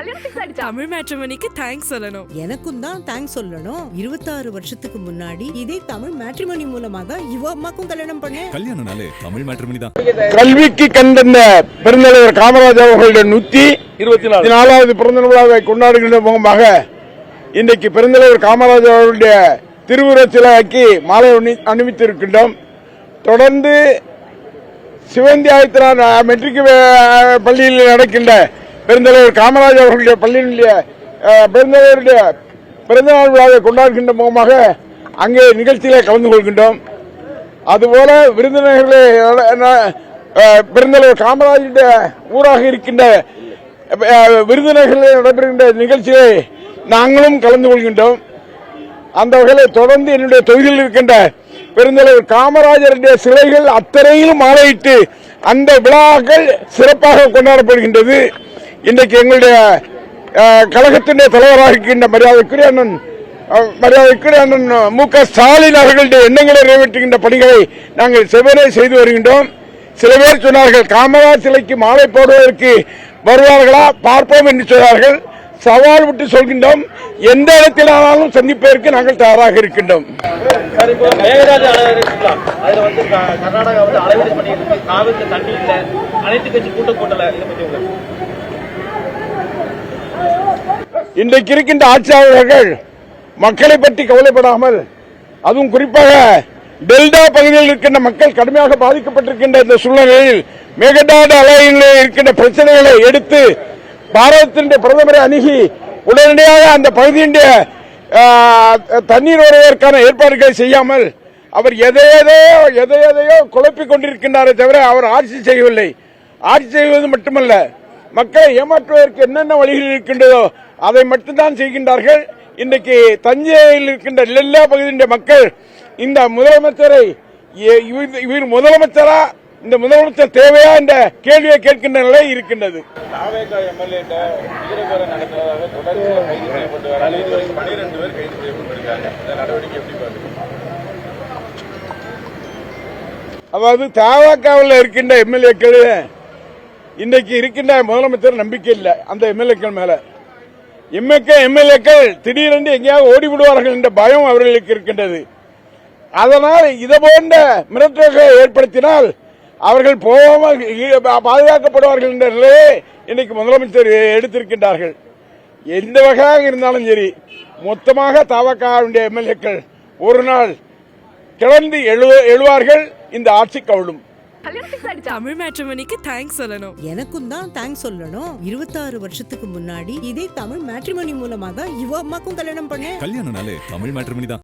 Tamil மேட்ரிமோனிக்கு thanks சொல்லணும். எனக்கும் தான் தேங்க்ஸ் சொல்லணும். 26 வருஷத்துக்கு முன்னாடி இதே தமிழ் மேட்ரிமோனி மூலமா தான் இவ அம்மாக்கும் கல்யாணம் பண்ணேன். கல்யாணம்னாலே தமிழ் மேட்ரிமோனி தான். கல்விக்கு கண்டந்த பெருந்தலைவர் காமராஜர் அவர்களுடைய 124வது பிறந்த விழாவை கொண்டாடுகின்ற முகமாக இன்றைக்கு பெருந்தலைவர் காமராஜர் அவர்களுடைய திருவுருவச் சிலைக்கு மாலை அணிவித்திருக்கின்றோம். தொடர்ந்து சிவந்தி ஆயத்தினார் மெட்ரிக் பள்ளியில் நடக்கின்ற பெருந்தலைவர் காமராஜர் அவர்களுடைய பள்ளியினுடைய பெருந்தலைவருடைய பிறந்தநாள் விழாவை கொண்டாடுகின்ற முகமாக அங்கே நிகழ்ச்சியிலே கலந்து கொள்கின்றோம். அதுபோல விருந்தினர்களே பெருந்தலைவர் காமராஜருடைய ஊராக இருக்கின்ற விருந்தினர்களே நடைபெறுகின்ற நிகழ்ச்சியை நாங்களும் கலந்து கொள்கின்றோம். அந்த வகையில் தொடர்ந்து என்னுடைய தொகுதியில் இருக்கின்ற பெருந்தலைவர் காமராஜருடைய சிலைகள் அத்தனையிலும் மாலையிட்டு அந்த விழாக்கள் சிறப்பாக கொண்டாடப்படுகின்றது. இன்றைக்கு எங்களுடைய கழகத்தினுடைய தலைவராக இருக்கின்ற மரியாதைக்குரிய அண்ணன் மு.க. ஸ்டாலின் அவர்களுடைய எண்ணங்களை நிறைவேற்றுகின்ற பணிகளை நாங்கள் செவ்வனே செய்து வருகின்றோம். சில பேர் சொன்னார்கள் காமராஜ் சிலைக்கு மாலை போடுவதற்கு வருவார்களா பார்ப்போம் என்று சொன்னார்கள். சவால் விட்டு சொல்கின்றோம். எந்த இடத்திலானாலும் சந்திப்பதற்கு நாங்கள் தயாராக இருக்கின்றோம். இன்றைக்கு இருக்கின்ற ஆட்சியாளர்கள் மக்களை பற்றி கவலைப்படாமல், அதுவும் குறிப்பாக டெல்டா பகுதியில் இருக்கின்ற மக்கள் கடுமையாக பாதிக்கப்பட்டிருக்கின்ற இந்த சூழ்நிலையில் மேகதாது அலையில் இருக்கின்ற பிரச்சனைகளை எடுத்து பாரதத்தின் பிரதமரை அணுகி உடனடியாக அந்த பகுதியின் தண்ணீர் வருவதற்கான ஏற்பாடுகளை செய்யாமல் அவர் எதையோ குழப்பிக் கொண்டிருக்கின்றாரே தவிர அவர் ஆட்சி செய்யவில்லை. ஆட்சி செய்வது மட்டுமல்ல, மக்களை ஏமாற்றுவதற்கு என்னென்ன வழிகள் இருக்கின்றதோ அதை மட்டும்தான் செய்கின்றார்கள். இன்றைக்கு தஞ்சையில் இருக்கின்ற எல்லா பகுதியின் மக்கள் இந்த முதலமைச்சரை இவர் முதலமைச்சரா, இந்த முதலமைச்சர் தேவையா என்ற கேள்வியை கேட்கின்ற நிலை இருக்கின்றது. அதாவது தவகவில் இருக்கின்ற எம்எல்ஏக்கள் இன்றைக்கு இருக்கின்ற முதலமைச்சர் நம்பிக்கை இல்லை அந்த எம்எல்ஏக்கள் மேல. எம்எல்ஏக்கள் திடீரென்று எங்கேயாவது ஓடிவிடுவார்கள் என்ற பயம் அவர்களுக்கு இருக்கின்றது. அதனால் இதை போன்ற மிரட்டல்களை ஏற்படுத்தினால் அவர்கள் போகாமல் பாதுகாக்கப்படுவார்கள் என்ற நிலையை இன்னைக்கு முதலமைச்சர் எடுத்திருக்கின்றார்கள். எந்த வகையாக இருந்தாலும் சரி, மொத்தமாக தவகவுடைய எம்எல்ஏக்கள் ஒரு நாள் கிளர்ந்து எழுவார்கள். இந்த ஆட்சி கவிழும். தமிழ் மேட்ரிமோனிக்கு தேங்க்ஸ் சொல்லணும். எனக்கும் தான் தேங்க்ஸ் சொல்லணும். 26 வருஷத்துக்கு முன்னாடி இதே தமிழ் மேட்ரிமோனி மூலமா தான் இவ அம்மாக்கும் கல்யாணம் பண்ணேன். கல்யாணம்னாலே தமிழ் மேட்ரிமோனி தான்.